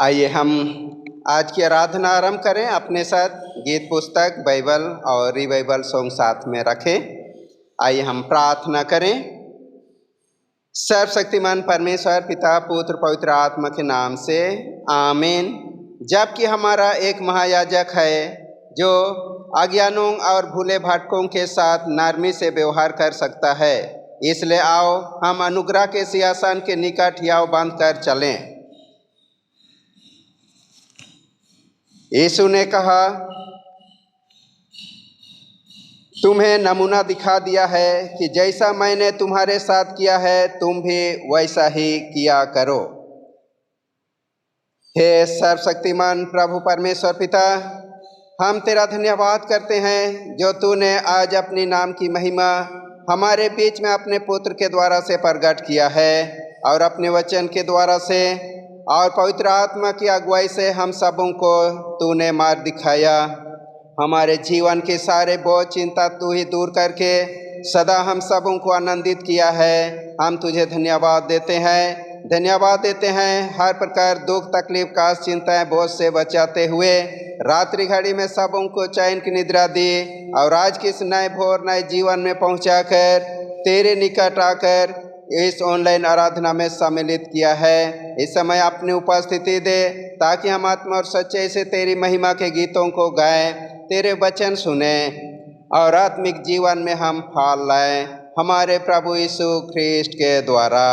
आइए हम आज की आराधना आरंभ करें। अपने साथ गीत पुस्तक, बाइबल और रिवाइवल सॉन्ग साथ में रखें। आइए हम प्रार्थना करें। सर्वशक्तिमान परमेश्वर पिता, पुत्र, पवित्र आत्मा के नाम से आमीन। जबकि हमारा एक महायाजक है जो अज्ञानों और भूले भटकों के साथ नरमी से व्यवहार कर सकता है, इसलिए आओ हम अनुग्रह के सिंहासन के निकट याव बांध कर चलें। यीशु ने कहा, तुम्हें नमूना दिखा दिया है कि जैसा मैंने तुम्हारे साथ किया है तुम भी वैसा ही किया करो। हे सर्वशक्तिमान प्रभु परमेश्वर पिता, हम तेरा धन्यवाद करते हैं जो तूने आज अपनी नाम की महिमा हमारे बीच में अपने पुत्र के द्वारा से प्रकट किया है और अपने वचन के द्वारा से और पवित्र आत्मा की अगुवाई से हम सबों को तूने मार्ग दिखाया। हमारे जीवन के सारे बोझ चिंता तू ही दूर करके सदा हम सबों को आनंदित किया है। हम तुझे धन्यवाद देते हैं हर प्रकार दुख तकलीफ काश चिंताएं बोझ से बचाते हुए रात्रि घड़ी में सबों को चैन की निद्रा दी और आज की इस नए भोर नए जीवन में पहुंचाकर तेरे निकट आकर इस ऑनलाइन आराधना में सम्मिलित किया है। इस समय अपनी उपस्थिति दे ताकि हम आत्मा और सच्चाई से तेरी महिमा के गीतों को गाएं, तेरे वचन सुने और आत्मिक जीवन में हम फल लाएं, हमारे प्रभु यीशु ख्रिस्ट के द्वारा,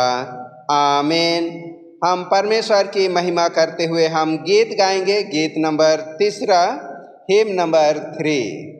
आमीन। हम परमेश्वर की महिमा करते हुए हम गीत गाएंगे। गीत नंबर 3, हिम नंबर 3।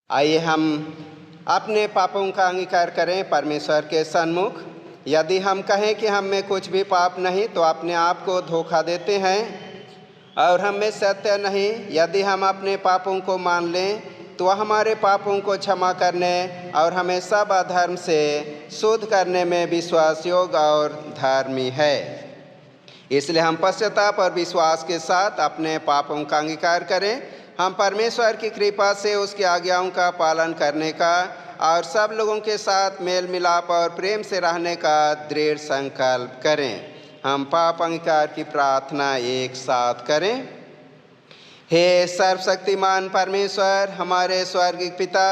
आइए हम अपने पापों का अंगीकार करें परमेश्वर के सन्मुख। यदि हम कहें कि हम में कुछ भी पाप नहीं तो अपने आप को धोखा देते हैं और हम में सत्य नहीं। यदि हम अपने पापों को मान लें तो वह हमारे पापों को क्षमा करने और हमें सब अधर्म से शुद्ध करने में विश्वास योग्य और धर्मी है। इसलिए हम पश्चाताप और विश्वास के साथ अपने पापों का अंगीकार करें। हम परमेश्वर की कृपा से उसकी आज्ञाओं का पालन करने का और सब लोगों के साथ मेल मिलाप और प्रेम से रहने का दृढ़ संकल्प करें। हम पाप अंगीकार की प्रार्थना एक साथ करें। हे सर्वशक्तिमान परमेश्वर, हमारे स्वर्गीय पिता,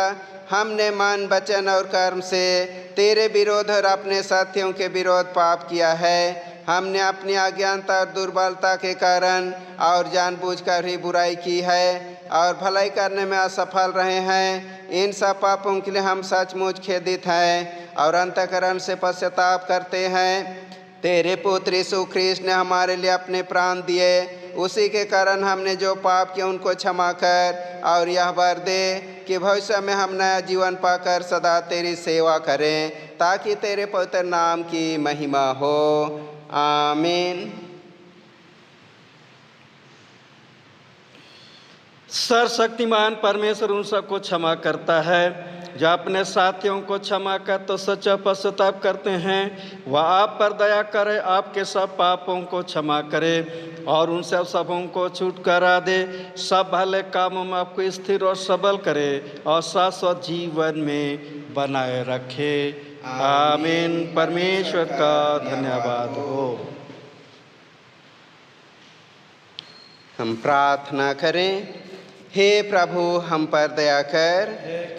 हमने मन, वचन और कर्म से तेरे विरोध और अपने साथियों के विरोध पाप किया है। हमने अपनी अज्ञानता और दुर्बलता के कारण और जानबूझकर ही बुराई की है और भलाई करने में असफल रहे हैं। इन सब पापों के लिए हम सचमुच खेदित हैं और अंतःकरण से पश्चाताप करते हैं। तेरे पुत्र यीशु ख्रीष्ट ने हमारे लिए अपने प्राण दिए, उसी के कारण हमने जो पाप किए उनको क्षमा कर और यह वर दे कि भविष्य में हम नया जीवन पाकर सदा तेरी सेवा करें, ताकि तेरे पवित्र नाम की महिमा हो। आमीन। सर्वशक्तिमान परमेश्वर उन सबको क्षमा करता है जो अपने साथियों को क्षमा कर तो सच्चा पश्चाताप करते हैं। वह आप पर दया करे, आपके सब पापों को क्षमा करे और उन सबों को छुटकारा दे, सब भले कामों में आपको स्थिर और सबल करे और शाश्वत जीवन में बनाए रखे। आमीन। परमेश्वर का धन्यवाद हो। हम प्रार्थना करें। हे प्रभु हम पर दया कर।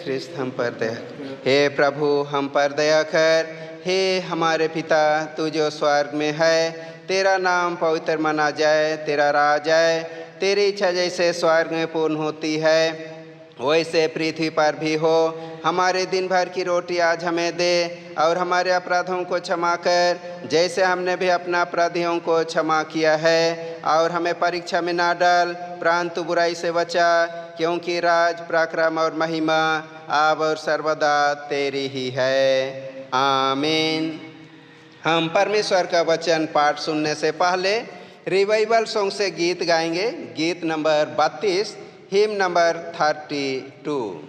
ख्रिस्त हम पर दया कर। हे प्रभु हम पर दया कर। हे हमारे पिता, तू जो स्वर्ग में है, तेरा नाम पवित्र माना जाए, तेरा राज आए, तेरी इच्छा जैसे स्वर्ग में पूर्ण होती है वैसे पृथ्वी पर भी हो। हमारे दिन भर की रोटी आज हमें दे और हमारे अपराधों को क्षमा कर जैसे हमने भी अपना अपराधियों को क्षमा किया है, और हमें परीक्षा में ना डाल परंतु बुराई से बचा, क्योंकि राज, पराक्रम और महिमा अब और सर्वदा तेरी ही है। आमीन। हम परमेश्वर का वचन पाठ सुनने से पहले रिवाइवल सॉन्ग से गीत गाएंगे। गीत नंबर 32, हिम नंबर 32।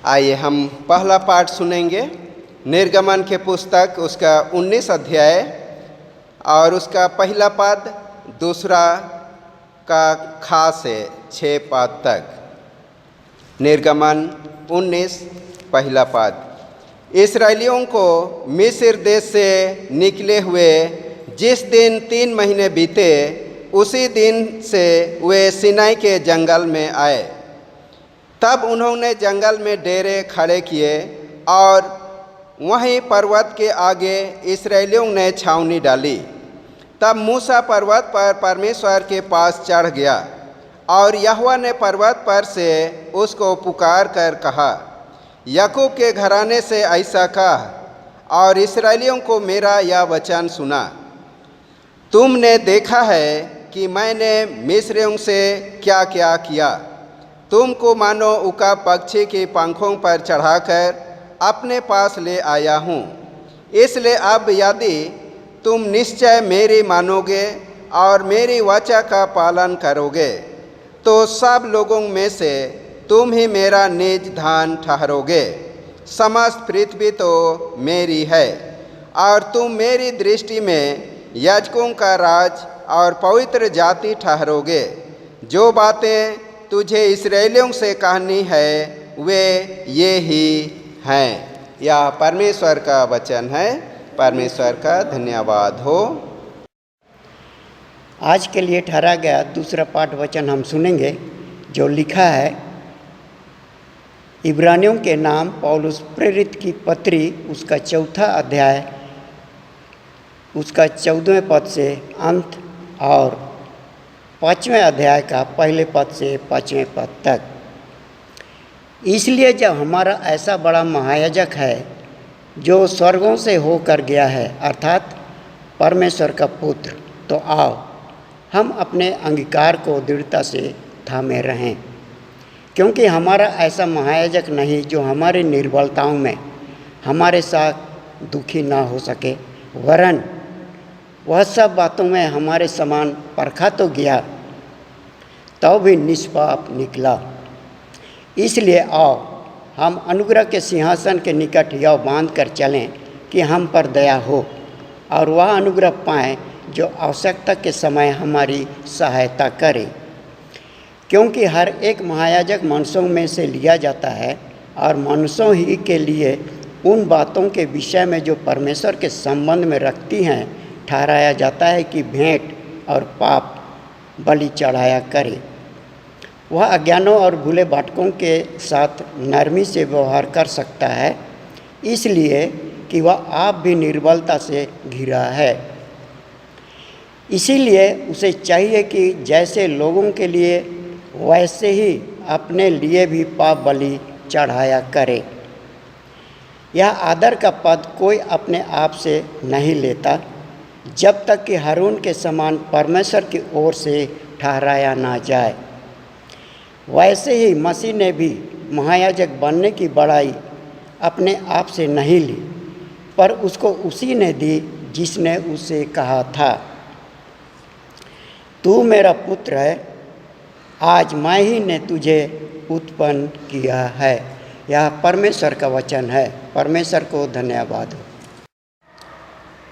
आइए हम पहला पाठ सुनेंगे। निर्गमन के पुस्तक उसका 19 अध्याय और उसका पहला पद, दूसरा का खा से 6 पद तक। निर्गमन 19 पहला पद। इस्राएलियों को मिस्र देश से निकले हुए जिस दिन 3 महीने बीते, उसी दिन से वे सिनाई के जंगल में आए। तब उन्होंने जंगल में डेरे खड़े किए और वहीं पर्वत के आगे इस्राएलियों ने छावनी डाली। तब मूसा पर्वत पर परमेश्वर के पास चढ़ गया और यहोवा ने पर्वत पर से उसको पुकार कर कहा, याकूब के घराने से ऐसा कह और इस्राएलियों को मेरा यह वचन सुना। तुमने देखा है कि मैंने मिस्रियों से क्या क्या किया। तुमको मानो उका पक्षी के पंखों पर चढ़ाकर अपने पास ले आया हूँ। इसलिए अब यदि तुम निश्चय मेरी मानोगे और मेरी वाचा का पालन करोगे, तो सब लोगों में से तुम ही मेरा निज धन ठहरोगे। समस्त पृथ्वी तो मेरी है और तुम मेरी दृष्टि में याजकों का राज और पवित्र जाति ठहरोगे। जो बातें तुझे इस्राएलियों से कहनी है वे ये ही हैं। यह परमेश्वर का वचन है। परमेश्वर का धन्यवाद हो। आज के लिए ठहरा गया दूसरा पाठ वचन हम सुनेंगे, जो लिखा है इब्रानियों के नाम पौलुस प्रेरित की पत्री, उसका 4 अध्याय, उसका 14वें पद से अंत और 5वें अध्याय का पहले पद से 5वें पद तक। इसलिए जब हमारा ऐसा बड़ा महायाजक है जो स्वर्गों से होकर गया है, अर्थात परमेश्वर का पुत्र, तो आओ हम अपने अंगीकार को दृढ़ता से थामे रहें। क्योंकि हमारा ऐसा महायाजक नहीं जो हमारी निर्बलताओं में हमारे साथ दुखी ना हो सके, वरन वह सब बातों में हमारे समान परखा तो गया, तो भी निष्पाप निकला। इसलिए आओ हम अनुग्रह के सिंहासन के निकट यह बांध कर चलें कि हम पर दया हो और वह अनुग्रह पाएँ जो आवश्यकता के समय हमारी सहायता करे। क्योंकि हर एक महायाजक मनुष्यों में से लिया जाता है और मनुष्यों ही के लिए उन बातों के विषय में जो परमेश्वर के संबंध में रखती हैं ठहराया जाता है कि भेंट और पाप बलि चढ़ाया करे। वह अज्ञानों और भूले बाटकों के साथ नरमी से व्यवहार कर सकता है, इसलिए कि वह आप भी निर्बलता से घिरा है। इसीलिए उसे चाहिए कि जैसे लोगों के लिए वैसे ही अपने लिए भी पाप बलि चढ़ाया करे। यह आदर का पद कोई अपने आप से नहीं लेता, जब तक कि हारून के समान परमेश्वर की ओर से ठहराया ना जाए। वैसे ही मसीह ने भी महायाजक बनने की बड़ाई अपने आप से नहीं ली, पर उसको उसी ने दी जिसने उसे कहा था, तू मेरा पुत्र है, आज मैं ही ने तुझे उत्पन्न किया है। यह परमेश्वर का वचन है। परमेश्वर को धन्यवाद हो।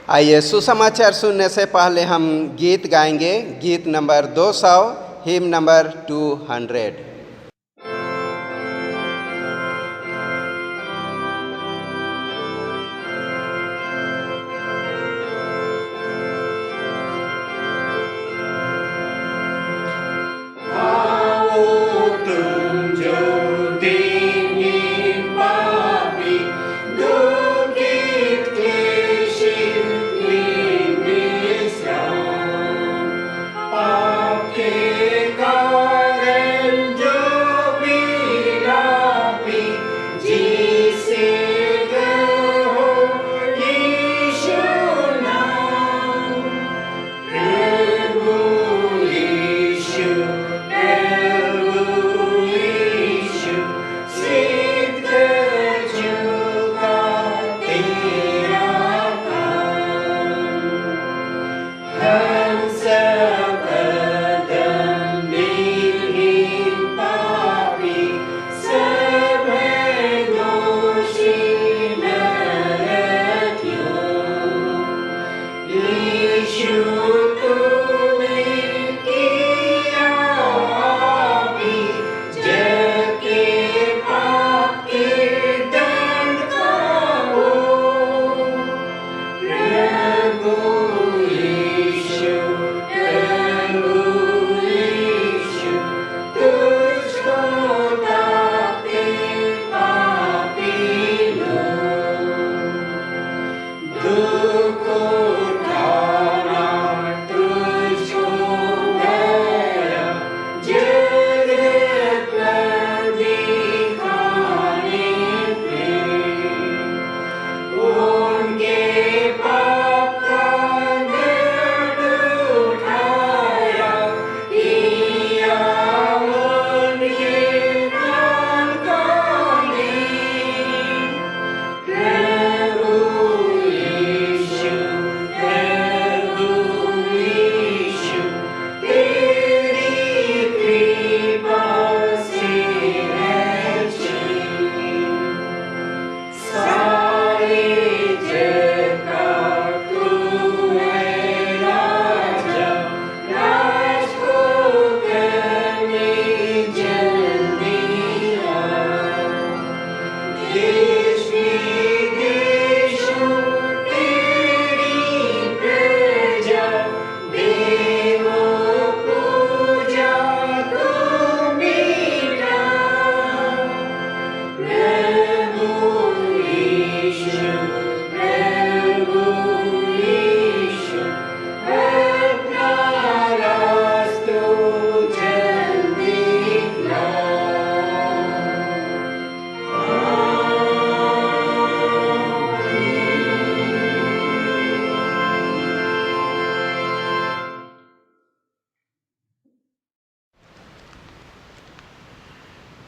आइए सुसमाचार सुनने से पहले हम गीत गाएंगे। गीत नंबर 200, हिम नंबर 200। आपके कारण जो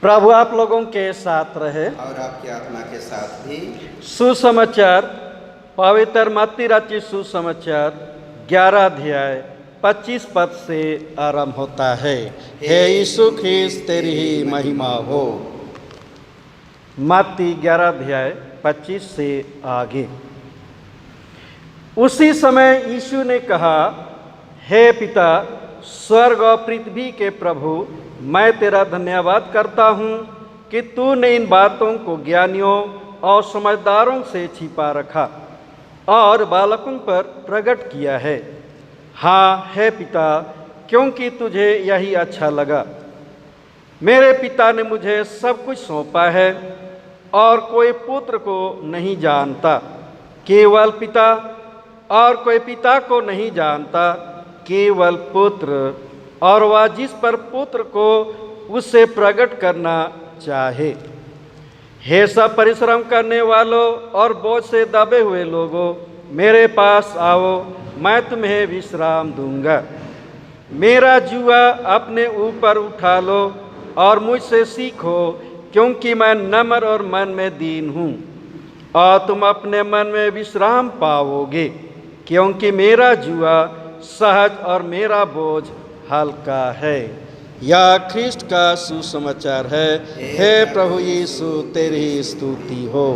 प्रभु आप लोगों के साथ रहे। और आपकी आत्मा के साथ भी। सुसमाचार पवित्र मत्ती रचित सुसमाचार 11 अध्याय 25 पद से आरंभ होता है। हे यीशु ख्रिस्त तेरी ही महिमा हो। मत्ती 11 अध्याय 25 से आगे। उसी समय यीशु ने कहा, हे पिता, स्वर्ग और पृथ्वी के प्रभु, मैं तेरा धन्यवाद करता हूँ कि तूने इन बातों को ज्ञानियों और समझदारों से छिपा रखा और बालकों पर प्रकट किया है। हाँ हे पिता, क्योंकि तुझे यही अच्छा लगा। मेरे पिता ने मुझे सब कुछ सौंपा है और कोई पुत्र को नहीं जानता, केवल पिता, और कोई पिता को नहीं जानता, केवल पुत्र, और वह जिस पर पुत्र को उससे प्रकट करना चाहे। हे सब परिश्रम करने वालों और बोझ से दबे हुए लोगों, मेरे पास आओ, मैं तुम्हें विश्राम दूंगा। मेरा जुआ अपने ऊपर उठा लो और मुझसे सीखो, क्योंकि मैं नम्र और मन में दीन हूँ, और तुम अपने मन में विश्राम पाओगे, क्योंकि मेरा जुआ सहज और मेरा बोझ हल्का है। यह ख्रिस्ट का सुसमाचार है। हे प्रभु यीशु तेरी स्तुति हो।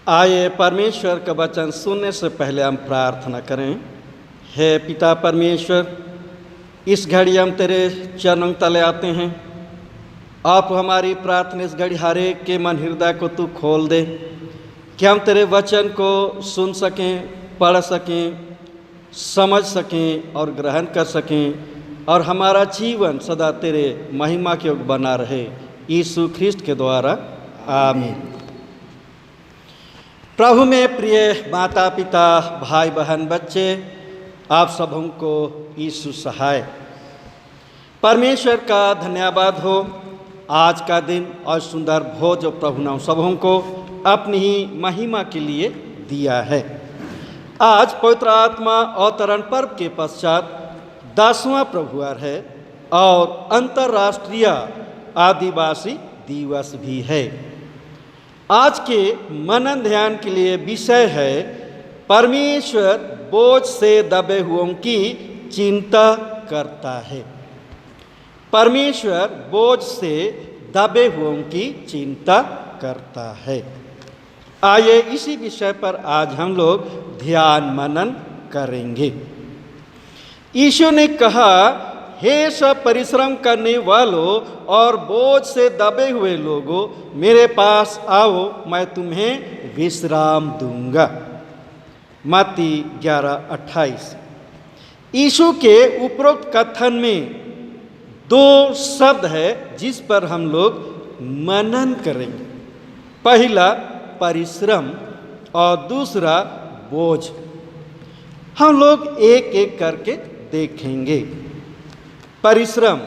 आइए परमेश्वर का वचन सुनने से पहले हम प्रार्थना करें। हे पिता परमेश्वर, इस घड़ी हम तेरे चरणों तले आते हैं। आप हमारी प्रार्थना इस घड़ी हर एक के मन हृदय को तू खोल दे, कि हम तेरे वचन को सुन सकें, पढ़ सकें, समझ सकें और ग्रहण कर सकें, और हमारा जीवन सदा तेरे महिमा के योग्य बना रहे। यीशु ख्रिस्ट के द्वारा आमीन। प्रभु में प्रिय माता पिता, भाई बहन, बच्चे, आप सबों को यीशु सहाय। परमेश्वर का धन्यवाद हो आज का दिन और सुंदर भोज जो प्रभु ने सबों को अपनी ही महिमा के लिए दिया है। आज पवित्र आत्मा अवतरण पर्व के पश्चात 10वां प्रभुवार है और अंतर्राष्ट्रीय आदिवासी दिवस भी है। आज के मनन ध्यान के लिए विषय है, परमेश्वर बोझ से दबे हुओं की चिंता करता है। परमेश्वर बोझ से दबे हुओं की चिंता करता है। आइए इसी विषय पर आज हम लोग ध्यान मनन करेंगे। यीशु ने कहा, हे सब परिश्रम करने वालों और बोझ से दबे हुए लोगों, मेरे पास आओ, मैं तुम्हें विश्राम दूंगा। मत्ती 11:28। यीशु के उपरोक्त कथन में 2 शब्द है जिस पर हम लोग मनन करेंगे। पहला परिश्रम और दूसरा बोझ। हम लोग एक एक करके देखेंगे। परिश्रम।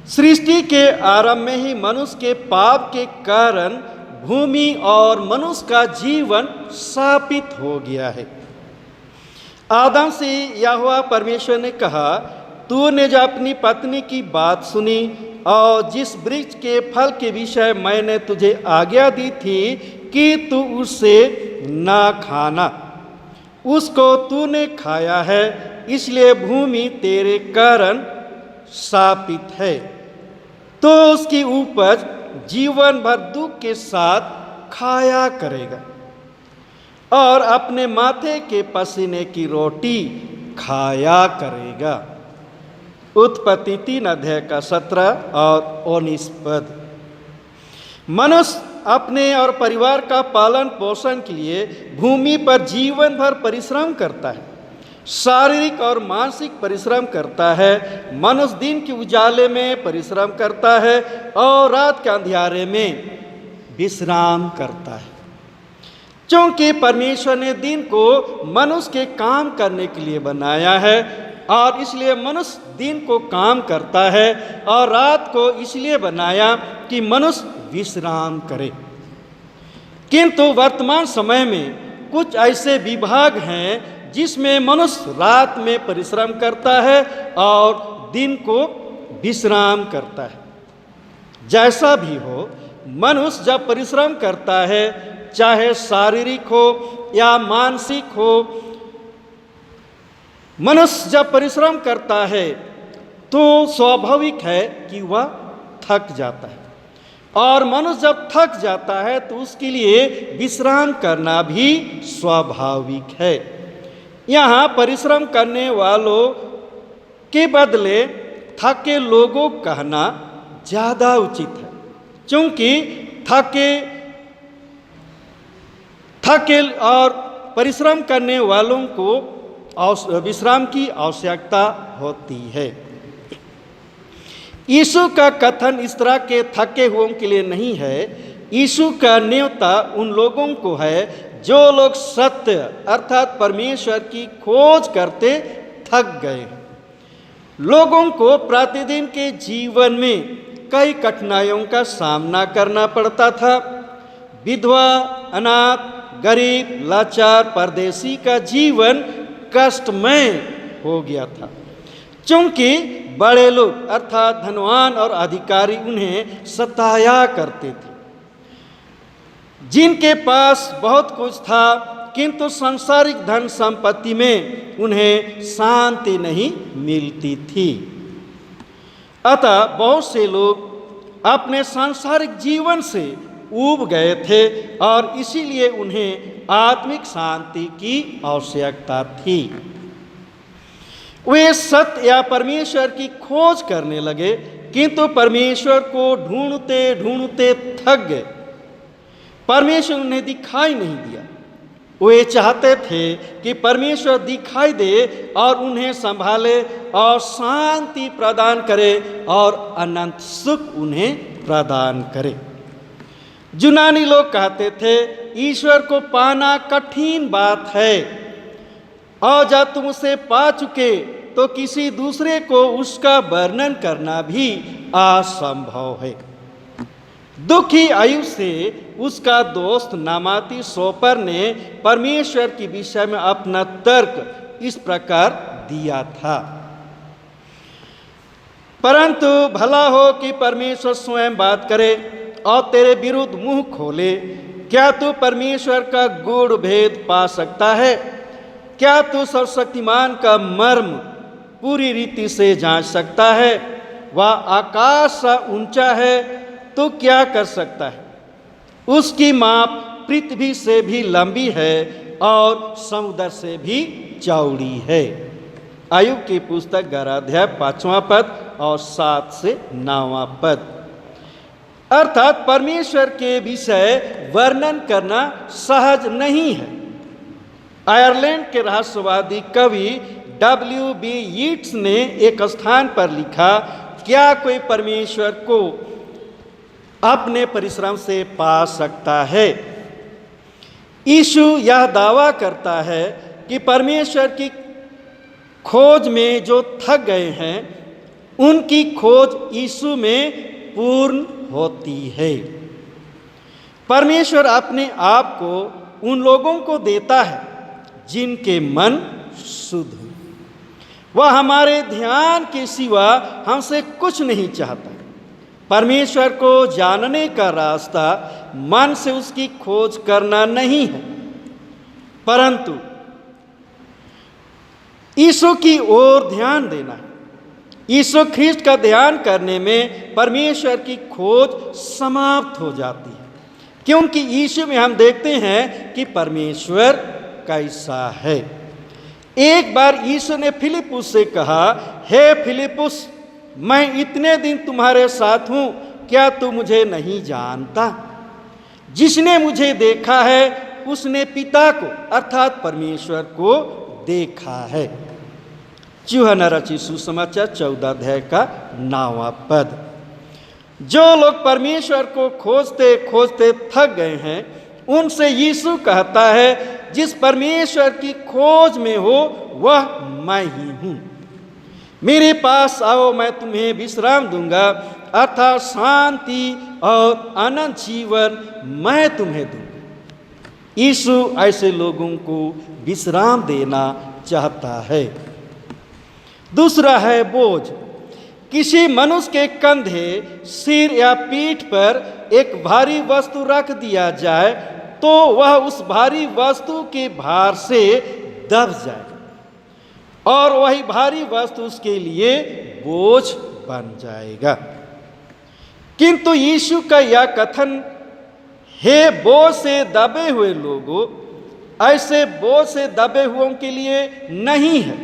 सृष्टि के आरंभ में ही मनुष्य के पाप के कारण भूमि और मनुष्य का जीवन शापित हो गया है। आदम से यहोवा परमेश्वर ने कहा, तूने जो अपनी पत्नी की बात सुनी और जिस वृक्ष के फल के विषय मैंने तुझे आज्ञा दी थी कि तू उससे ना खाना, उसको तूने खाया है, इसलिए भूमि तेरे कारण शापित है। तो उसकी उपज जीवन भर दुख के साथ खाया करेगा और अपने माथे के पसीने की रोटी खाया करेगा। उत्पत्ति 3 अध्याय का 17 और 19 पद। मनुष्य अपने और परिवार का पालन पोषण के लिए भूमि पर जीवन भर परिश्रम करता है, शारीरिक और मानसिक परिश्रम करता है। मनुष्य दिन के उजाले में परिश्रम करता है और रात के अंधियारे में विश्राम करता है। क्योंकि परमेश्वर ने दिन को मनुष्य के काम करने के लिए बनाया है और इसलिए मनुष्य दिन को काम करता है और रात को इसलिए बनाया कि मनुष्य विश्राम करे। किंतु वर्तमान समय में कुछ ऐसे विभाग हैं जिसमें मनुष्य रात में परिश्रम करता है और दिन को विश्राम करता है। जैसा भी हो, मनुष्य जब परिश्रम करता है, चाहे शारीरिक हो या मानसिक हो, मनुष्य जब परिश्रम करता है तो स्वाभाविक है कि वह थक जाता है, और मनुष्य जब थक जाता है तो उसके लिए विश्राम करना भी स्वाभाविक है। यहाँ परिश्रम करने वालों के बदले थके लोगों कहना ज़्यादा उचित है, क्योंकि थके और परिश्रम करने वालों को विश्राम की आवश्यकता होती है। यीशु का कथन इस तरह के थके हुओं के लिए नहीं है। यीशु का न्योता उन लोगों को है जो लोग सत्य अर्थात परमेश्वर की खोज करते थक गए। लोगों को प्रतिदिन के जीवन में कई कठिनाइयों का सामना करना पड़ता था। विधवा, अनाथ, गरीब, लाचार, परदेशी का जीवन कष्टमय हो गया था, क्योंकि बड़े लोग अर्थात धनवान और अधिकारी उन्हें सताया करते थे। जिनके पास बहुत कुछ था किंतु सांसारिक धन संपत्ति में उन्हें शांति नहीं मिलती थी। अतः बहुत से लोग अपने सांसारिक जीवन से ऊब गए थे और इसीलिए उन्हें आत्मिक शांति की आवश्यकता थी। वे सत्य या परमेश्वर की खोज करने लगे, किंतु परमेश्वर को ढूंढते ढूंढते थक गए। परमेश्वर उन्हें दिखाई नहीं दिया। वे चाहते थे कि परमेश्वर दिखाई दे और उन्हें संभाले और शांति प्रदान करे और अनंत सुख उन्हें प्रदान करे। यूनानी लोग कहते थे ईश्वर को पाना कठिन बात है, और जब तुम उसे पा चुके तो किसी दूसरे को उसका वर्णन करना भी असंभव है। दुखी आयु से उसका दोस्त नामाती सोपर ने परमेश्वर के विषय में अपना तर्क इस प्रकार दिया था। परंतु भला हो कि परमेश्वर स्वयं बात करे और तेरे विरुद्ध मुंह खोले। क्या तू परमेश्वर का गूढ़ भेद पा सकता है? क्या तू सर्वशक्तिमान का मर्म पूरी रीति से जांच सकता है? वह आकाश सा ऊंचा है तो क्या कर सकता है? उसकी माप पृथ्वी से भी लंबी है और समुद्र से भी चौड़ी है। आयुब की पुस्तक 11 अध्याय 5वां पद और 7 से 9वां पद। अर्थात परमेश्वर के विषय वर्णन करना सहज नहीं है। आयरलैंड के रहस्यवादी कवि W.B. यीट्स ने एक स्थान पर लिखा, क्या कोई परमेश्वर को अपने परिश्रम से पा सकता है? यीशु यह दावा करता है कि परमेश्वर की खोज में जो थक गए हैं उनकी खोज यीशु में पूर्ण होती है। परमेश्वर अपने आप को उन लोगों को देता है जिनके मन शुद्ध हो। वह हमारे ध्यान के सिवा हमसे कुछ नहीं चाहता। परमेश्वर को जानने का रास्ता मन से उसकी खोज करना नहीं है, परंतु यीशु की ओर ध्यान देना है। यीशु ख्रिस्ट का ध्यान करने में परमेश्वर की खोज समाप्त हो जाती है, क्योंकि यीशु में हम देखते हैं कि परमेश्वर कैसा है। एक बार यीशु ने फिलिपुस से कहा, हे फिलिपुस, मैं इतने दिन तुम्हारे साथ हूं, क्या तू मुझे नहीं जानता? जिसने मुझे देखा है उसने पिता को अर्थात परमेश्वर को देखा है। यूहन्ना रचित सुसमाचार 14 अध्याय का 9वां पद। जो लोग परमेश्वर को खोजते खोजते थक गए हैं उनसे यीशु कहता है, जिस परमेश्वर की खोज में हो वह मैं ही हूं। मेरे पास आओ, मैं तुम्हें विश्राम दूंगा, अर्थात शांति और अनंत जीवन मैं तुम्हें दूंगा। यीशु ऐसे लोगों को विश्राम देना चाहता है। दूसरा है बोझ। किसी मनुष्य के कंधे, सिर या पीठ पर एक भारी वस्तु रख दिया जाए तो वह उस भारी वस्तु के भार से दब जाएगा और वही भारी वस्तु उसके लिए बोझ बन जाएगा। किंतु यीशु का यह कथन, हे बोझ से दबे हुए लोगों, ऐसे बोझ से दबे हुओं के लिए नहीं है।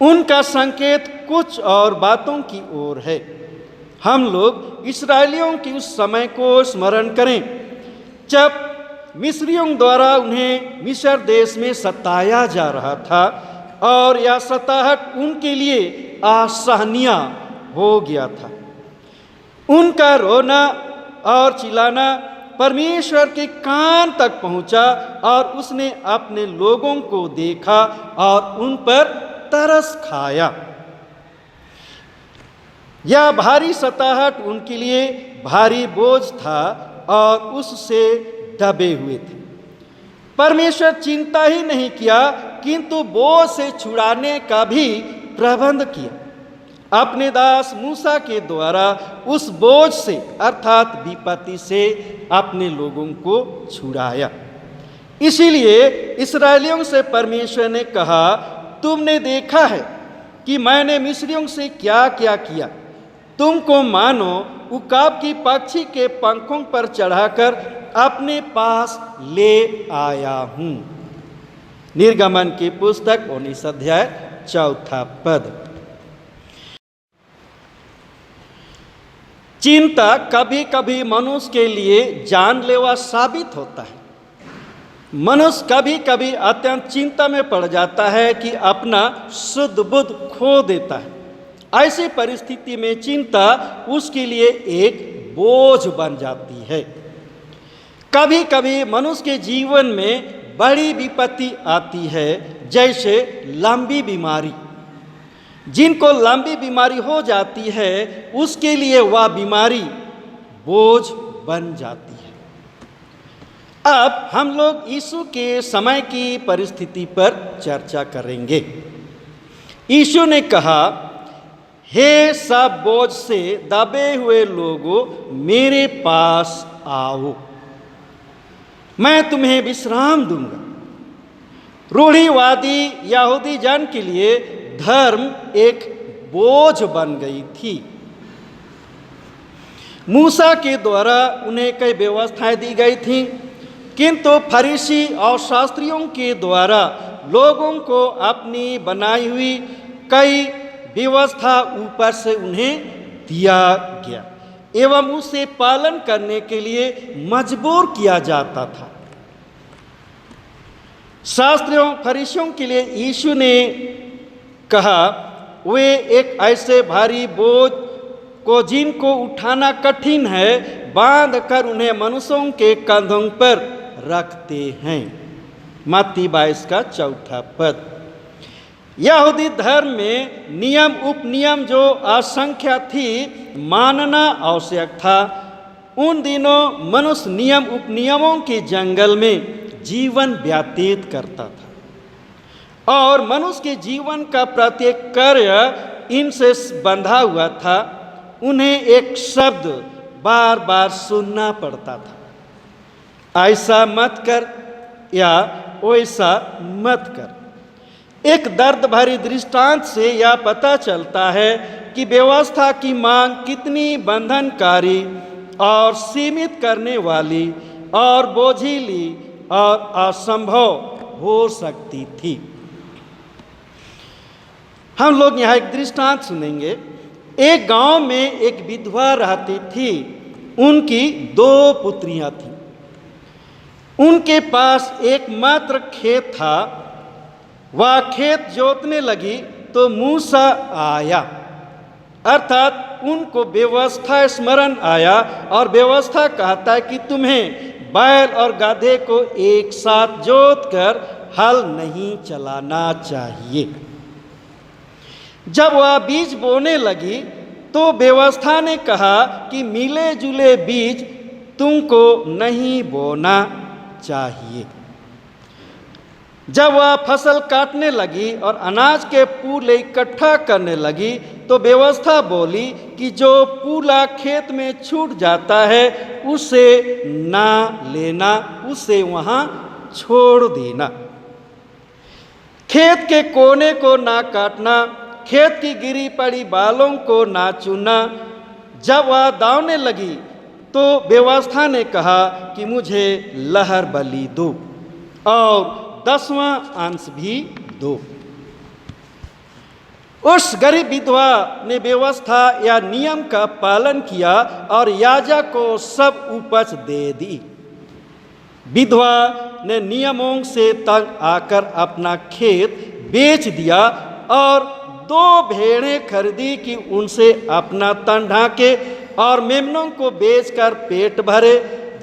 उनका संकेत कुछ और बातों की ओर है। हम लोग इस्राएलियों की उस समय को स्मरण करें जब मिस्रियों द्वारा उन्हें मिस्र देश में सताया जा रहा था और यह सताहट उनके लिए असहनीय हो गया था। उनका रोना और चिल्लाना परमेश्वर के कान तक पहुंचा और उसने अपने लोगों को देखा और उन पर तरस खाया। यह भारी सताहट उनके लिए भारी बोझ था और उससे दबे हुए थे। परमेश्वर चिंता ही नहीं किया किंतु बोझ से छुड़ाने का भी प्रबंध किया। अपने दास मूसा के द्वारा उस बोझ से अर्थात विपत्ति से अपने लोगों को छुड़ाया। इसीलिए इस्राएलियों से परमेश्वर ने कहा, तुमने देखा है कि मैंने मिस्रियों से क्या क्या किया। तुमको मानो उकाब की पक्षी के पंखों पर चढ़ाकर अपने पास ले आया हूं। निर्गमन की पुस्तक 19 अध्याय 4 पद। चिंता कभी कभी मनुष्य के लिए जानलेवा साबित होता है। मनुष्य कभी कभी अत्यंत चिंता में पड़ जाता है कि अपना शुद्ध बुद्ध खो देता है। ऐसी परिस्थिति में चिंता उसके लिए एक बोझ बन जाती है। कभी कभी मनुष्य के जीवन में बड़ी विपत्ति आती है, जैसे लंबी बीमारी। जिनको लंबी बीमारी हो जाती है उसके लिए वह बीमारी बोझ बन जाती है। अब हम लोग यीशु के समय की परिस्थिति पर चर्चा करेंगे। यीशु ने कहा, हे सब बोझ से दबे हुए लोगों, मेरे पास आओ, मैं तुम्हें विश्राम दूंगा। रूढ़िवादी यहूदी जन के लिए धर्म एक बोझ बन गई थी। मूसा के द्वारा उन्हें कई व्यवस्थाएं दी गई थीं, किंतु फरीसी और शास्त्रियों के द्वारा लोगों को अपनी बनाई हुई कई व्यवस्था ऊपर से उन्हें दिया गया एवं उसे पालन करने के लिए मजबूर किया जाता था। शास्त्रियों फरीसियों के लिए यीशु ने कहा, वे एक ऐसे भारी बोझ को जिनको उठाना कठिन है बांध कर उन्हें मनुष्यों के कंधों पर रखते हैं। मत्ती 22 का 4 पद। यहूदी धर्म में नियम उपनियम जो असंख्य थी मानना आवश्यक था। उन दिनों मनुष्य नियम उपनियमों के जंगल में जीवन व्यतीत करता था और मनुष्य के जीवन का प्रत्येक कार्य इनसे बंधा हुआ था। उन्हें एक शब्द बार बार सुनना पड़ता था, ऐसा मत कर या वैसा मत कर। एक दर्द भरी दृष्टांत से यह पता चलता है कि व्यवस्था की मांग कितनी बंधनकारी और सीमित करने वाली और बोझिली और असंभव हो सकती थी। हम लोग यहाँ एक दृष्टांत सुनेंगे। एक गांव में एक विधवा रहती थी। उनकी 2 पुत्रियां थीं। उनके पास एकमात्र खेत था। वह खेत जोतने लगी तो मूसा आया, अर्थात उनको व्यवस्था स्मरण आया और व्यवस्था कहता है कि तुम्हें बैल और गधे को एक साथ जोतकर हल नहीं चलाना चाहिए। जब वह बीज बोने लगी तो व्यवस्था ने कहा कि मिले जुले बीज तुमको नहीं बोना चाहिए। जब वह फसल काटने लगी और अनाज के पूले इकट्ठा करने लगी तो व्यवस्था बोली कि जो पूला खेत में छूट जाता है उसे ना लेना, उसे वहाँ छोड़ देना। खेत के कोने को ना काटना, खेत की गिरी पड़ी बालों को ना चुनना। जब वह दावने लगी तो व्यवस्था ने कहा कि मुझे लहर बलि दो और 10वां अंश भी दो। उस गरीब विधवा ने व्यवस्था या नियम का पालन किया और याजक को सब उपज दे दी। विधवा ने नियमों से तंग आकर अपना खेत बेच दिया और 2 भेड़ें खरीदी कि उनसे अपना तन ढांके और मेमनों को बेचकर पेट भरे।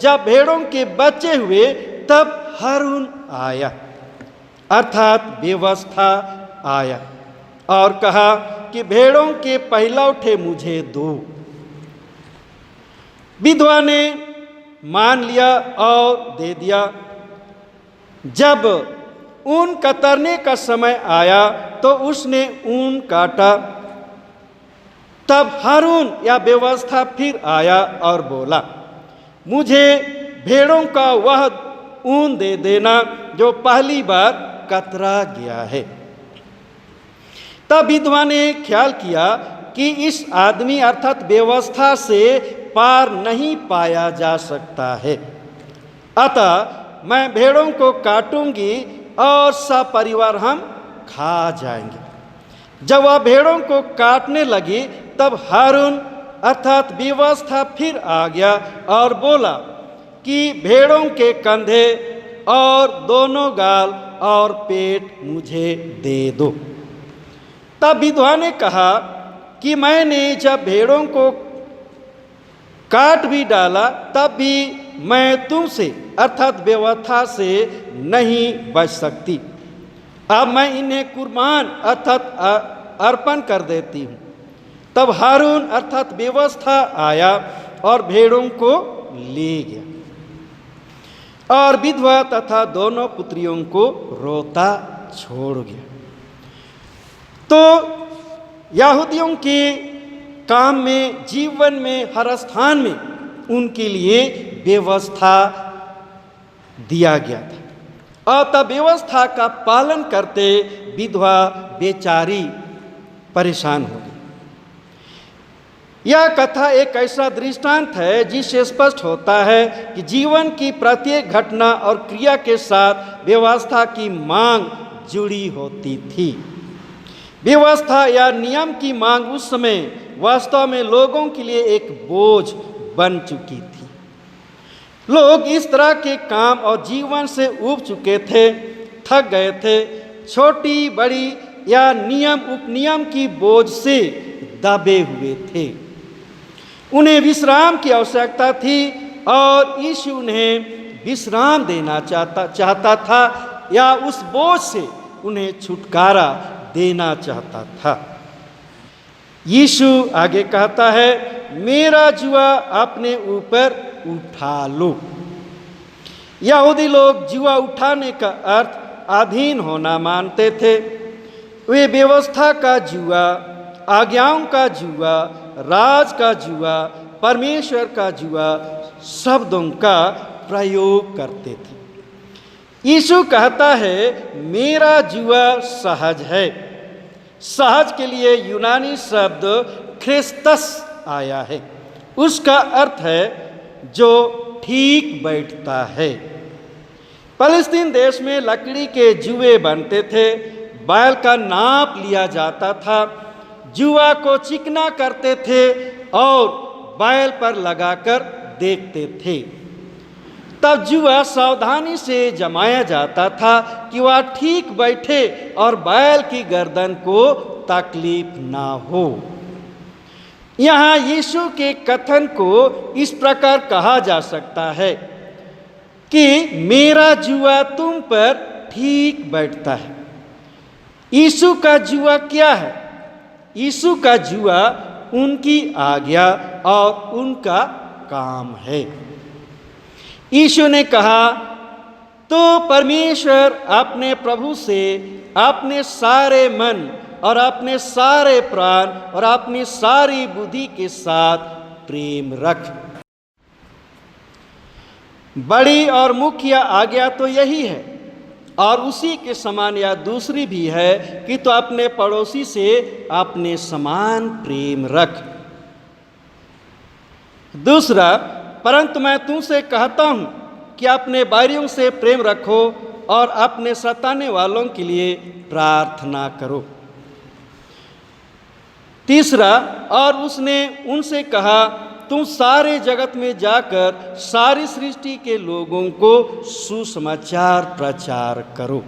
जब भेड़ों के बच्चे हुए तब हारून आया, अर्थात व्यवस्था आया और कहा कि भेड़ों के पहलौठे मुझे दो। विधवा ने मान लिया और दे दिया। जब ऊन कतरने का समय आया तो उसने ऊन काटा। तब हारून या व्यवस्था फिर आया और बोला, मुझे भेड़ों का वह ऊन दे देना जो पहली बार कतरा गया है। तब विधवा ने ख्याल किया कि इस आदमी अर्थात व्यवस्था से पार नहीं पाया जा सकता है, अतः मैं भेड़ों को काटूंगी और सब परिवार हम खा जाएंगे। जब वह भेड़ों को काटने लगी तब हारून अर्थात व्यवस्था फिर आ गया और बोला कि भेड़ों के कंधे और दोनों गाल और पेट मुझे दे दो। तब विधवा ने कहा कि मैंने जब भेड़ों को काट भी डाला तब भी मैं तुमसे अर्थात व्यवस्था से नहीं बच सकती। अब मैं इन्हें कुर्बान अर्थात अर्पण कर देती हूँ। तब हारून अर्थात व्यवस्था आया और भेड़ों को ले गया और विधवा तथा दोनों पुत्रियों को रोता छोड़ गया। तो यहूदियों के काम में, जीवन में, हर स्थान में उनके लिए व्यवस्था दिया गया था और तब व्यवस्था का पालन करते विधवा बेचारी परेशान हो गई। यह कथा एक ऐसा दृष्टांत है जिससे स्पष्ट होता है कि जीवन की प्रत्येक घटना और क्रिया के साथ व्यवस्था की मांग जुड़ी होती थी। व्यवस्था या नियम की मांग उस समय वास्तव में लोगों के लिए एक बोझ बन चुकी थी। लोग इस तरह के काम और जीवन से ऊब चुके थे, थक गए थे। छोटी बड़ी या नियम उपनियम की बोझ से दबे हुए थे। उन्हें विश्राम की आवश्यकता थी और यीशु उन्हें विश्राम देना चाहता था या उस बोझ से उन्हें छुटकारा देना चाहता था। यीशु आगे कहता है, मेरा जुआ अपने ऊपर उठा लो। यहूदी लोग जुआ उठाने का अर्थ अधीन होना मानते थे। वे व्यवस्था का जुआ, आज्ञाओं का जुआ, राज का जुआ, परमेश्वर का जुआ शब्दों का प्रयोग करते थे। यीशु कहता है, मेरा जुआ सहज है। सहज के लिए यूनानी शब्द ख्रिस्तस आया है। उसका अर्थ है जो ठीक बैठता है। फलस्तीन देश में लकड़ी के जुए बनते थे। बैल का नाप लिया जाता था। जुआ को चिकना करते थे और बैल पर लगाकर देखते थे। तब जुआ सावधानी से जमाया जाता था कि वह ठीक बैठे और बैल की गर्दन को तकलीफ ना हो। यहाँ यीशु के कथन को इस प्रकार कहा जा सकता है कि मेरा जुआ तुम पर ठीक बैठता है। यीशु का जुआ क्या है? यीशु का जुआ उनकी आज्ञा और उनका काम है। यीशु ने कहा तो परमेश्वर अपने प्रभु से अपने सारे मन और अपने सारे प्राण और अपनी सारी बुद्धि के साथ प्रेम रख। बड़ी और मुख्य आज्ञा तो यही है, और उसी के समान या दूसरी भी है कि तो अपने पड़ोसी से अपने समान प्रेम रख। दूसरा, परंतु मैं तुमसे कहता हूं कि अपने बैरियों से प्रेम रखो और अपने सताने वालों के लिए प्रार्थना करो। तीसरा, और उसने उनसे कहा, तुम सारे जगत में जाकर सारी सृष्टि के लोगों को सुसमाचार प्रचार करो।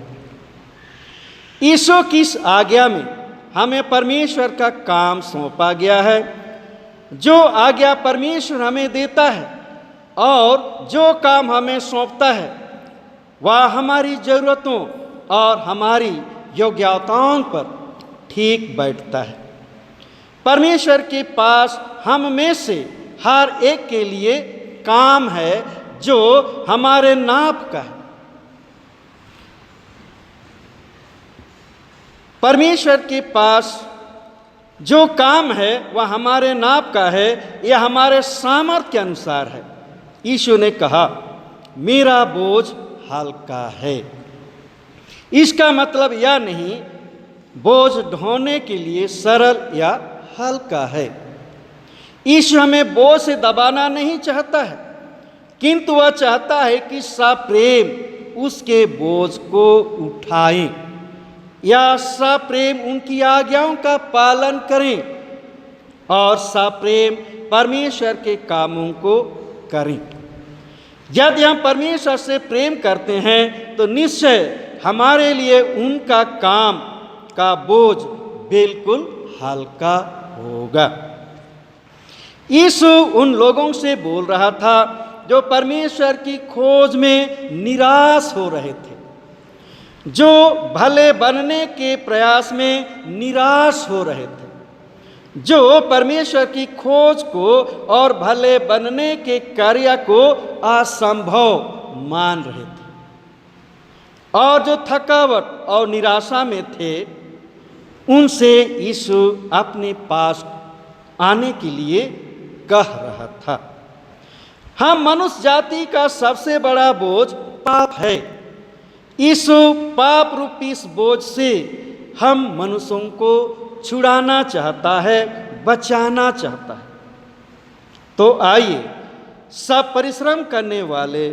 ईशो की इस आज्ञा में हमें परमेश्वर का काम सौंपा गया है। जो आज्ञा परमेश्वर हमें देता है और जो काम हमें सौंपता है, वह हमारी ज़रूरतों और हमारी योग्यताओं पर ठीक बैठता है। परमेश्वर के पास हम में से हर एक के लिए काम है जो हमारे नाप का है। परमेश्वर के पास जो काम है वह हमारे नाप का है, यह हमारे सामर्थ्य के अनुसार है। यीशु ने कहा, मेरा बोझ हल्का है। इसका मतलब यह नहीं बोझ ढोने के लिए सरल या हल्का है। यीशु हमें बोझ से दबाना नहीं चाहता है, किंतु वह चाहता है कि सप्रेम उसके बोझ को उठाएं या सप्रेम उनकी आज्ञाओं का पालन करें और सप्रेम परमेश्वर के कामों को करें। यदि हम परमेश्वर से प्रेम करते हैं तो निश्चय हमारे लिए उनका काम का बोझ बिल्कुल हल्का होगा। यीशु उन लोगों से बोल रहा था जो परमेश्वर की खोज में निराश हो रहे थे, जो भले बनने के प्रयास में निराश हो रहे थे, जो परमेश्वर की खोज को और भले बनने के कार्य को असंभव मान रहे थे, और जो थकावट और निराशा में थे, उनसे यीशु अपने पास आने के लिए कह रहा था। हम मनुष्य जाति का सबसे बड़ा बोझ पाप है। यीशु पाप रूपी इस बोझ से हम मनुष्यों को छुड़ाना चाहता है, बचाना चाहता है। तो आइए सब परिश्रम करने वाले,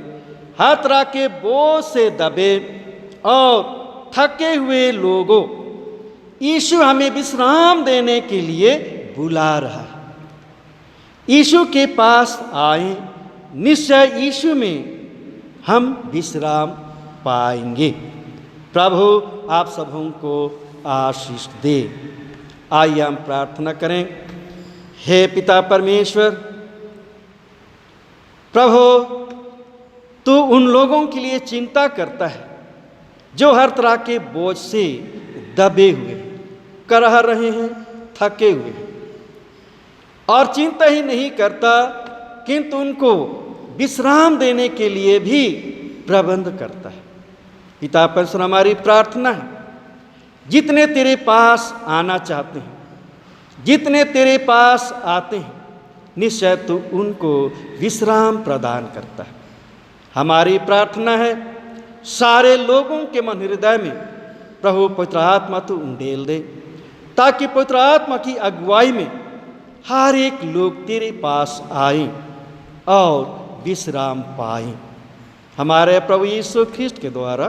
हर तरह के बोझ से दबे और थके हुए लोगों, यीशु हमें विश्राम देने के लिए बुला रहा है। यीशु के पास आए, निश्चय यीशु में हम विश्राम पाएंगे। प्रभु आप सबों को आशीष दे। आइए हम प्रार्थना करें। हे पिता परमेश्वर, प्रभु तू उन लोगों के लिए चिंता करता है जो हर तरह के बोझ से दबे हुए, करह रहे हैं, थके हुए हैं, और चिंता ही नहीं करता किंतु उनको विश्राम देने के लिए भी प्रबंध करता है। पिता परमेश्वर, हमारी प्रार्थना है, जितने तेरे पास आना चाहते हैं, जितने तेरे पास आते हैं, निश्चय तू उनको विश्राम प्रदान करता है। हमारी प्रार्थना है, सारे लोगों के मन हृदय में प्रभु पवित्र आत्मा तू उंडेल दे, ताकि पवित्र आत्मा की अगुवाई में हर एक लोग तेरे पास आए और विश्राम पाए। हमारे प्रभु यीशु ख्रिस्ट के द्वारा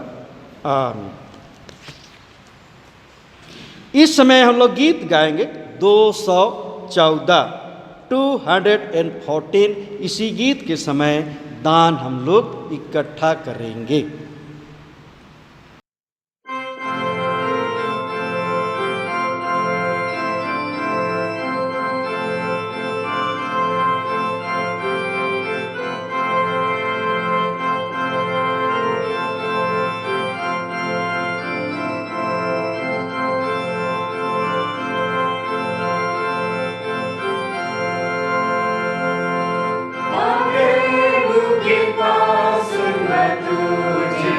आमीन। इस समय हम लोग गीत गाएंगे 214 214। इसी गीत के समय दान हम लोग इकट्ठा करेंगे। के पास मैं तुझे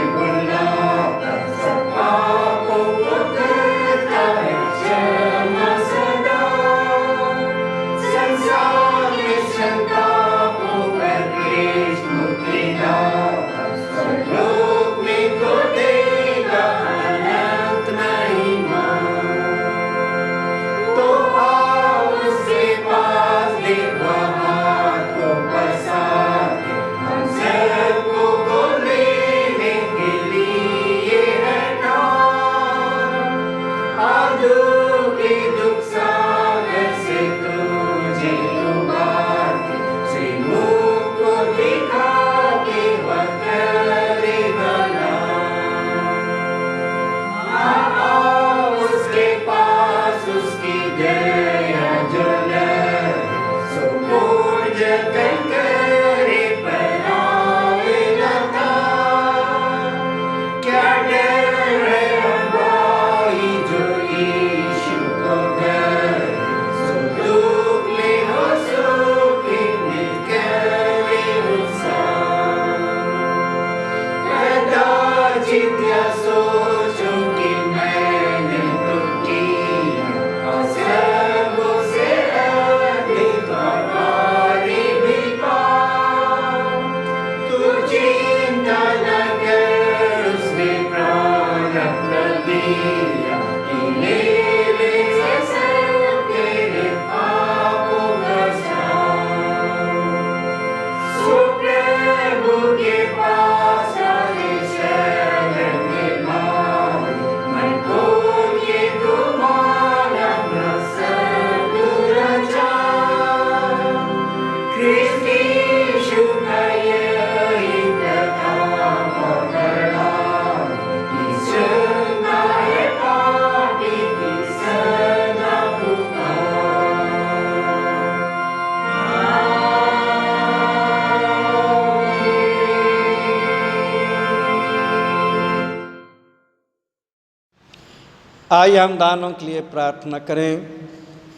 आइए हम दानों के लिए प्रार्थना करें।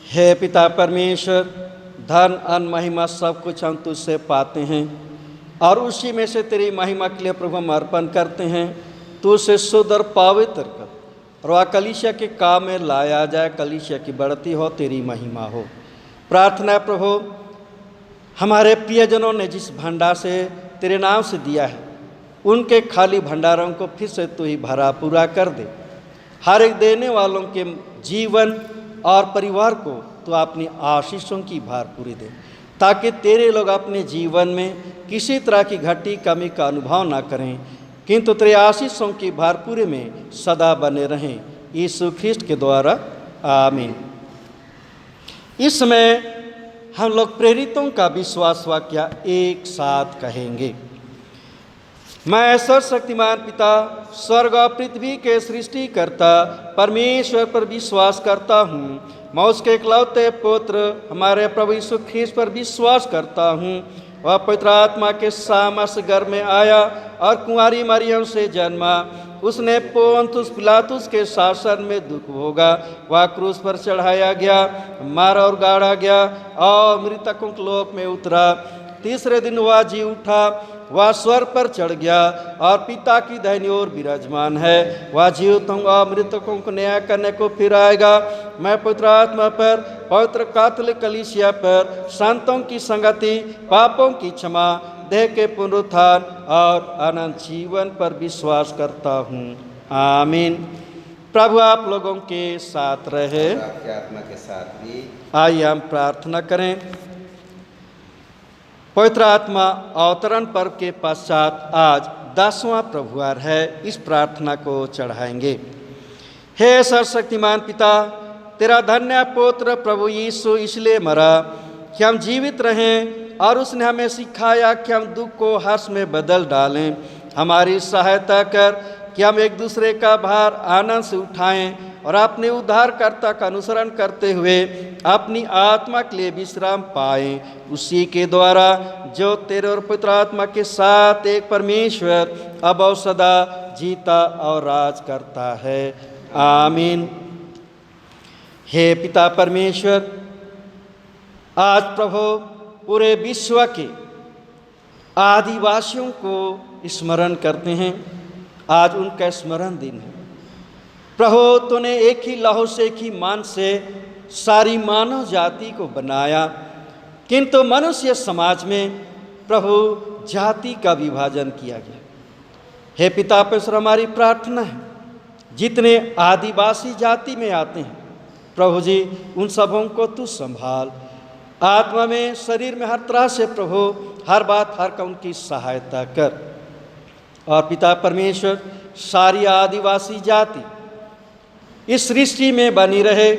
हे पिता परमेश्वर, धन अन्न महिमा सब कुछ हम तुझसे पाते हैं और उसी में से तेरी महिमा के लिए प्रभु हम अर्पण करते हैं। तू उसे शुद्ध और पवित्र कर और वह कलीसिया के काम में लाया जाए, कलीसिया की बढ़ती हो, तेरी महिमा हो। प्रार्थना प्रभु, हमारे प्रियजनों ने जिस भंडार से तेरे नाम से दिया है, उनके खाली भंडारों को फिर से तू ही भरा पूरा कर दे। हर एक देने वालों के जीवन और परिवार को तो अपनी आशीषों की भरपूरी दे, ताकि तेरे लोग अपने जीवन में किसी तरह की घटी कमी का अनुभव ना करें, किंतु तेरे आशीषों की भरपूरी में सदा बने रहें। यीशु ख्रिस्ट के द्वारा आमीन। इस समय हम लोग प्रेरितों का विश्वास वाक्य एक साथ कहेंगे। मैं सर्वशक्तिमान पिता, स्वर्ग और पृथ्वी के सृष्टिकर्ता परमेश्वर पर विश्वास करता हूँ। मैं उसके इकलौते पुत्र हमारे प्रभु यीशु ख्रीस्त पर विश्वास करता हूँ। वह पवित्र आत्मा के सामर्थ्य गर्भ में आया और कुंवारी मरियम से जन्मा। उसने पोंतुस पिलातुस के शासन में दुख भोगा। वह क्रूस पर चढ़ाया गया, मारा और गाड़ा गया और मृतकों के लोक में उतरा। तीसरे दिन वह जी उठा, वह स्वर्ग पर चढ़ गया और पिता की दाहिनी ओर विराजमान है। वह जीवितों और मृतकों को न्याय करने को फिर आएगा। मैं पवित्र आत्मा पर, पवित्र कैथोलिक कलीसिया पर, संतों की संगति, पापों की क्षमा, देह के पुनरुत्थान और अनंत जीवन पर विश्वास करता हूँ। आमीन। प्रभु आप लोगों के साथ रहे, आपके आत्मा के साथ भी। आइए हम प्रार्थना करें। पवित्र आत्मा अवतरण पर्व के पश्चात आज 10वां प्रभुवार है। इस प्रार्थना को चढ़ाएंगे। हे सर्वशक्तिमान पिता, तेरा धन्य पुत्र प्रभु यीशु इसलिए मरा कि हम जीवित रहें और उसने हमें सिखाया कि हम दुख को हर्ष में बदल डालें। हमारी सहायता कर कि हम एक दूसरे का भार आनंद से उठाएं और अपने उद्धारकर्ता का अनुसरण करते हुए अपनी आत्मा के लिए विश्राम पाएं। उसी के द्वारा जो तेरे और पवित्र आत्मा के साथ एक परमेश्वर अब और सदा जीता और राज करता है। आमीन। हे पिता परमेश्वर, आज प्रभु पूरे विश्व के आदिवासियों को स्मरण करते हैं। आज उनका स्मरण दिन है। प्रभु, तूने एक ही लहू से, एक ही मान से सारी मानव जाति को बनाया, किंतु मनुष्य समाज में प्रभु जाति का विभाजन किया गया। हे पिता परमेश्वर, हमारी प्रार्थना है जितने आदिवासी जाति में आते हैं प्रभु जी, उन सबों को तू संभाल। आत्मा में, शरीर में, हर तरह से प्रभु हर बात हर का उनकी सहायता कर। और पिता परमेश्वर, सारी आदिवासी जाति इस सृष्टि में बनी रहे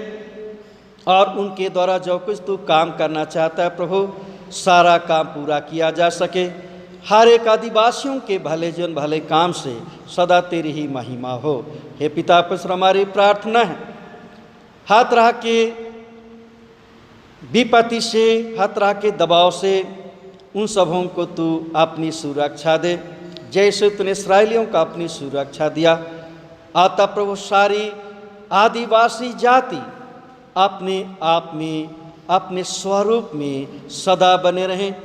और उनके द्वारा जो कुछ तू काम करना चाहता है प्रभु, सारा काम पूरा किया जा सके। हर एक आदिवासियों के भले जीवन, भले काम से सदा तेरी ही महिमा हो। हे पिता परमेश्वर, हमारी प्रार्थना है हर तरह के विपत्ति से, हर तरह के दबाव से उन सबों को तू अपनी सुरक्षा दे, जैसे तूने इस्राएलियों का अपनी सुरक्षा दिया। आता प्रभु, सारी आदिवासी जाति अपने आप में, अपने स्वरूप में सदा बने रहें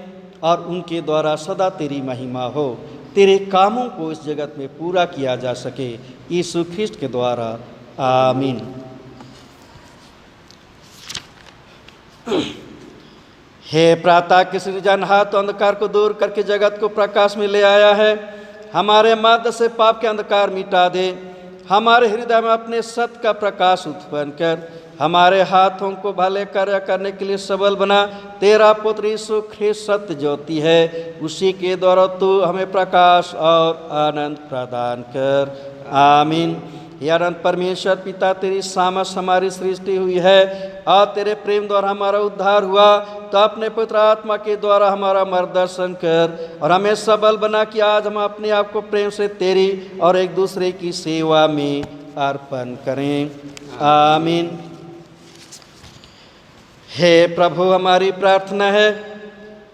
और उनके द्वारा सदा तेरी महिमा हो। तेरे कामों को इस जगत में पूरा किया जा सके, यीशु ख्रिस्ट के द्वारा। आमीन। हे प्रातः के सृजनहार, तो अंधकार को दूर करके जगत को प्रकाश में ले आया है। हमारे मध्य से पाप के अंधकार मिटा दे। हमारे हृदय में अपने सत्य का प्रकाश उत्पन्न कर। हमारे हाथों को भले कार्य करने के लिए सबल बना। तेरा पुत्र यीशु ख्रिस्त सत्य ज्योति है, उसी के द्वारा तू हमें प्रकाश और आनंद प्रदान कर। आमीन। हे अनंत परमेश्वर पिता, तेरी सामर्थ हमारी सृष्टि हुई है और तेरे प्रेम द्वारा हमारा उद्धार हुआ, तो अपने पुत्र आत्मा के द्वारा हमारा मार्गदर्शन कर और हमें सबल बना कि आज हम अपने आप को प्रेम से तेरी और एक दूसरे की सेवा में अर्पण करें। आमीन। हे प्रभु, हमारी प्रार्थना है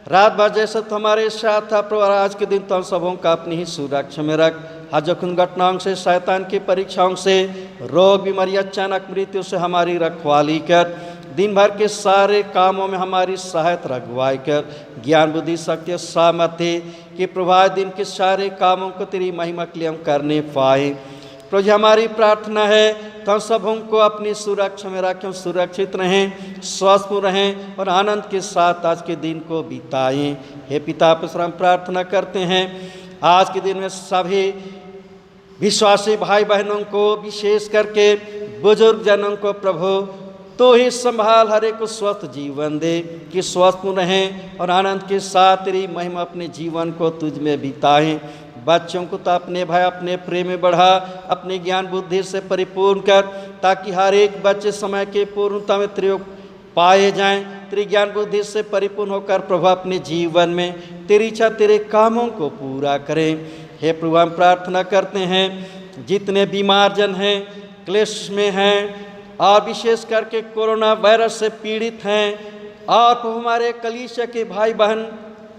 रात भर जैसे तो हमारे साथ था प्रभु, आज के दिन तो हम सबों का अपनी ही सुरक्षा में रख। हजकुन घटनाओं से, शैतान की परीक्षाओं से, रोग बीमारी, अचानक मृत्यु से हमारी रखवाली कर। दिन भर के सारे कामों में हमारी सहायता अगुवाई कर। ज्ञान बुद्धि शक्ति सामर्थ्य कि प्रभात दिन के सारे कामों को तेरी महिमा के लिए हम करने पाए। प्रभु जी, हमारी प्रार्थना है तो हम सब हमको अपनी सुरक्षा में रखें, सुरक्षित रहें, स्वस्थ रहें और आनंद के साथ आज के दिन को बिताएं। हे पिता परमेश्वर, हम प्रार्थना करते हैं आज के दिन में सभी विश्वासी भाई बहनों को, विशेष करके बुजुर्ग जनों को प्रभु तो ही संभाल, हर एक को स्वस्थ जीवन दे कि स्वस्थ रहें और आनंद के साथ तेरी महिमा अपने जीवन को तुझ में बिताएं। बच्चों को तो अपने भाई अपने प्रेम में बढ़ा, अपने ज्ञान बुद्धि से परिपूर्ण कर, ताकि हर एक बच्चे समय के पूर्णता में तेरे पाए जाएं। तेरी ज्ञान बुद्धि से परिपूर्ण होकर प्रभु अपने जीवन में तेरी इच्छा, तेरे कामों को पूरा करें। हे प्रभु, हम प्रार्थना करते हैं जितने बीमार जन हैं, क्लेश में हैं और विशेष करके कोरोना वायरस से पीड़ित हैं, और प्रभु हमारे कलीसिया के भाई बहन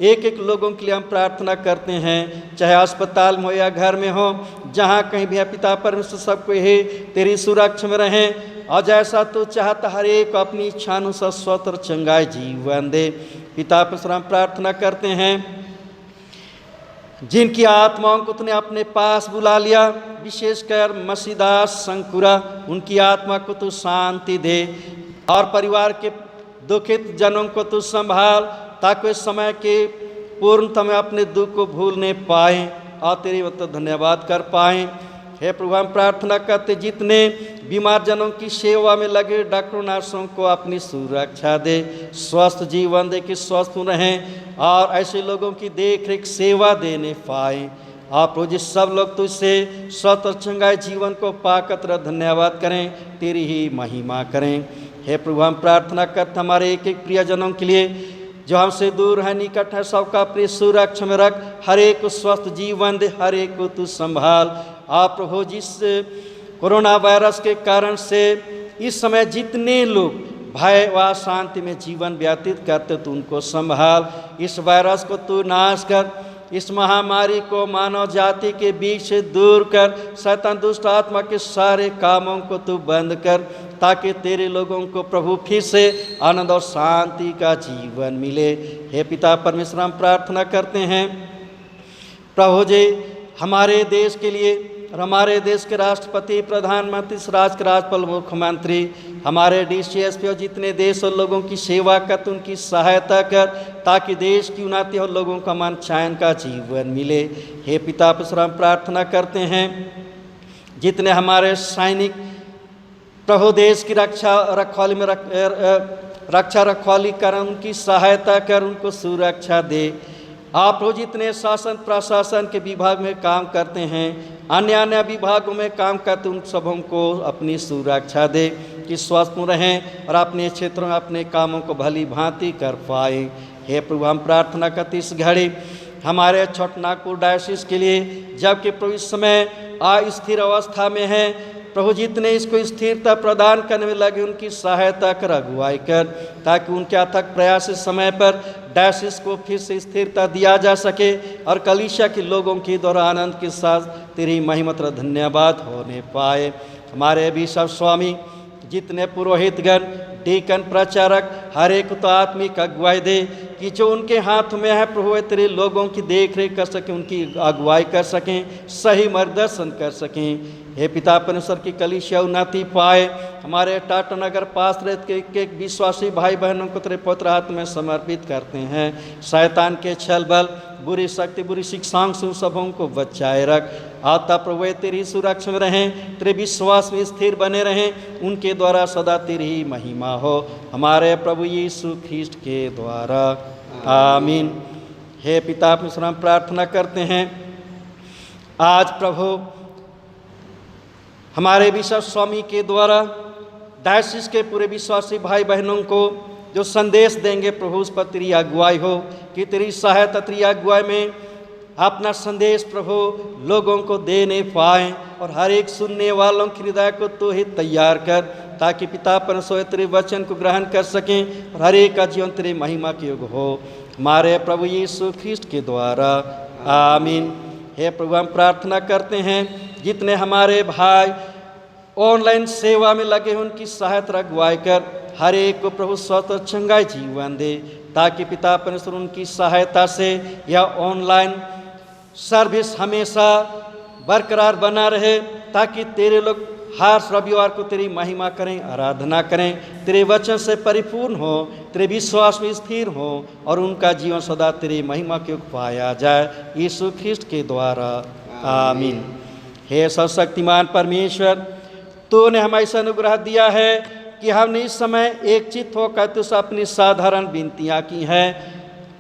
एक एक लोगों के लिए हम प्रार्थना करते हैं, चाहे अस्पताल में हो या घर में हो, जहाँ कहीं भी है पिता परमेश्वर सबको ही तेरी सुरक्षा में रहें और जैसा तू चाहता हर एक अपनी इच्छा अनुसार स्वतंत्र चंगाई जीवन दे। पिता परमेश्वर, हम प्रार्थना करते हैं जिनकी आत्माओं को तूने अपने पास बुला लिया, विशेषकर मसीदास संकुरा, उनकी आत्मा को तू शांति दे और परिवार के दुखित जनों को तू संभाल, ताकि वे समय के पूर्णतः में अपने दुख को भूलने पाएँ और तेरी तो धन्यवाद कर पाएँ। हे प्रभु, हम प्रार्थना करते जितने बीमार जनों की सेवा में लगे डॉक्टरों नर्सों को अपनी सुरक्षा दे, स्वस्थ जीवन दे कि स्वस्थ रहें और ऐसे लोगों की देख रेख सेवा देने पाएँ। आप प्रभु जी सब लोग तुझसे स्वस्थ और चंगाई जीवन को पाकर धन्यवाद करें, तेरी ही महिमा करें। हे प्रभु, हम प्रार्थना करते हमारे एक एक प्रियजनों के लिए जो हमसे दूर है, निकट है, सबका अपनी सुरक्षा में रख, हर एक को स्वस्थ जीवन दे, हर एक को तू संभाल। आप प्रभु, जिस कोरोना वायरस के कारण से इस समय जितने लोग भय व शांति में जीवन व्यतीत करते, तू उनको संभाल। इस वायरस को तू नाश कर, इस महामारी को मानव जाति के बीच से दूर कर, शैतान दुष्ट आत्मा के सारे कामों को तू बंद कर, ताकि तेरे लोगों को प्रभु फिर से आनंद और शांति का जीवन मिले। हे पिता परमेश्वर, हम प्रार्थना करते हैं प्रभु जी हमारे देश के लिए और हमारे देश के राष्ट्रपति, प्रधानमंत्री, राज्य के राज्यपाल, मुख्यमंत्री, हमारे DCSP और जितने देश और लोगों की सेवा कर, उनकी सहायता कर, ताकि देश की उन्नति और लोगों का मन चैन का जीवन मिले। हे पिता परमेश्वर, हम प्रार्थना करते हैं जितने हमारे सैनिक प्रभु देश की रखवाली में रक्षा रखवाली कर, उनकी सहायता कर, उनको सुरक्षा दे। आप प्रभु जितने शासन प्रशासन के विभाग में काम करते हैं, अन्य अन्य विभागों में काम करते, उन सबों को अपनी सुरक्षा दे कि स्वस्थ रहें और अपने क्षेत्रों में अपने कामों को भली भांति कर पाए। हे प्रभु, हम प्रार्थना करते इस घड़ी हमारे छोटनागपुर डायसिस के लिए, जबकि प्रभु इस समय अस्थिर अवस्था में है, प्रभु जितने इसको स्थिरता प्रदान करने में लगे, उनकी सहायता कर, अगुवाई कर, ताकि उनके अथक प्रयास से समय पर डायसिस को फिर से स्थिरता दिया जा सके और कलीसिया के लोगों के द्वारा आनंद के साथ तेरी महिमा धन्यवाद होने पाए। हमारे भी सब स्वामी, जितने पुरोहितगण, डीकन, प्रचारक, हर एक तो आत्मिक अगुवाई दे कि जो उनके हाथ में है प्रभु तेरे लोगों की देख रेख कर सकें, उनकी अगुवाई कर सकें, सही मार्गदर्शन कर सकें। हे पिता परमेश्वर की कलीसिया उन्नति पाए। हमारे टाटा नगर पास रहते एक विश्वासी भाई बहनों को तेरे पवित्र हाथ में समर्पित करते हैं। शैतान के छल बल, बुरी शक्ति, बुरी शिक्षाओं से सबों को बचाए रख। आता प्रभु तेरी सुरक्षा में रहें, तेरे विश्वास में स्थिर बने रहें, उनके द्वारा सदा तेरी ही महिमा हो, हमारे प्रभु यीशु ख्रीष्ट के द्वारा, आमीन। हे पिता परमेश्वर, हम प्रार्थना करते हैं आज प्रभु हमारे बिशप स्वामी के द्वारा डायसिस के पूरे विश्वासी भाई बहनों को जो संदेश देंगे प्रभु, उस पर तेरी अगुवाई हो कि तेरी सहायता, तेरी अगुवाई में अपना संदेश प्रभु लोगों को देने पाएँ और हर एक सुनने वालों के हृदय को तो ही तैयार कर, ताकि पिता परमेश्वर तेरे वचन को ग्रहण कर सकें और हर एक का जीवन तेरी महिमा के योग्य हो, हमारे प्रभु यीशु ख्रीष्ट के द्वारा, आमीन। हे प्रभु हम प्रार्थना करते हैं जितने हमारे भाई ऑनलाइन सेवा में लगे हैं उनकी सहायता अगुवाई कर हर एक को प्रभु स्वस्थ और चंगाई जीवन दे, ताकि पिता परमेश्वर उनकी सहायता से यह ऑनलाइन सर्विस हमेशा बरकरार बना रहे, ताकि तेरे लोग हर रविवार को तेरी महिमा करें, आराधना करें, तेरे वचन से परिपूर्ण हो, तेरे विश्वास में स्थिर हो और उनका जीवन सदा तेरी महिमा के पाया जाए, यीशु ख्रिस्ट के द्वारा आमीन। हे सर्वशक्तिमान परमेश्वर, तूने हमें ऐसा अनुग्रह दिया है कि हमने इस समय एक चित्त होकर तुझसे अपनी साधारण विनतियाँ की हैं।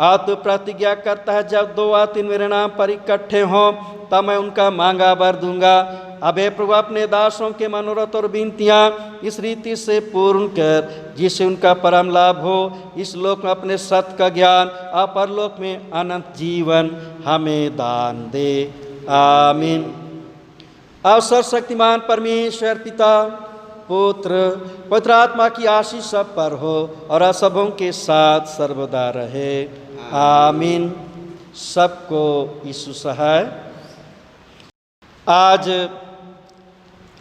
और तू प्रतिज्ञा करता है जब 2 या 3 मेरे नाम पर इकट्ठे हों तब मैं उनका मांगा बर दूंगा। अब हे प्रभु अपने दासों के मनोरथ और विनतियाँ इस रीति से पूर्ण कर जिससे उनका परम लाभ हो, इस लोक में अपने सत्य का ज्ञान और परलोक में अनंत जीवन हमें दान दे, आमीन। अवसर शक्तिमान परमेश्वर पिता पुत्र पवित्र आत्मा की आशीष सब पर हो और आप सबों के साथ सर्वदा रहे, आमीन। सबको यीशु सहाय। आज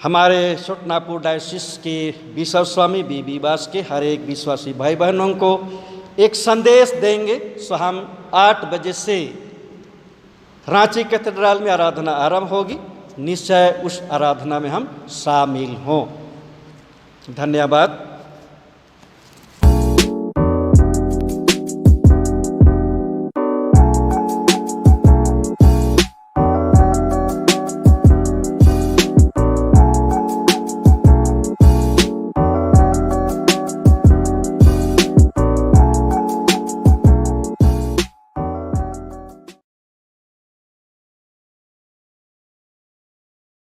हमारे छोटनापुर डायसिस के बिशप स्वामी बीबी वास के हर एक विश्वासी भाई बहनों को एक संदेश देंगे। सो हम 8 बजे से रांची कैथेड्रल में आराधना आरंभ होगी, निश्चय उस आराधना में हम शामिल हों। धन्यवाद।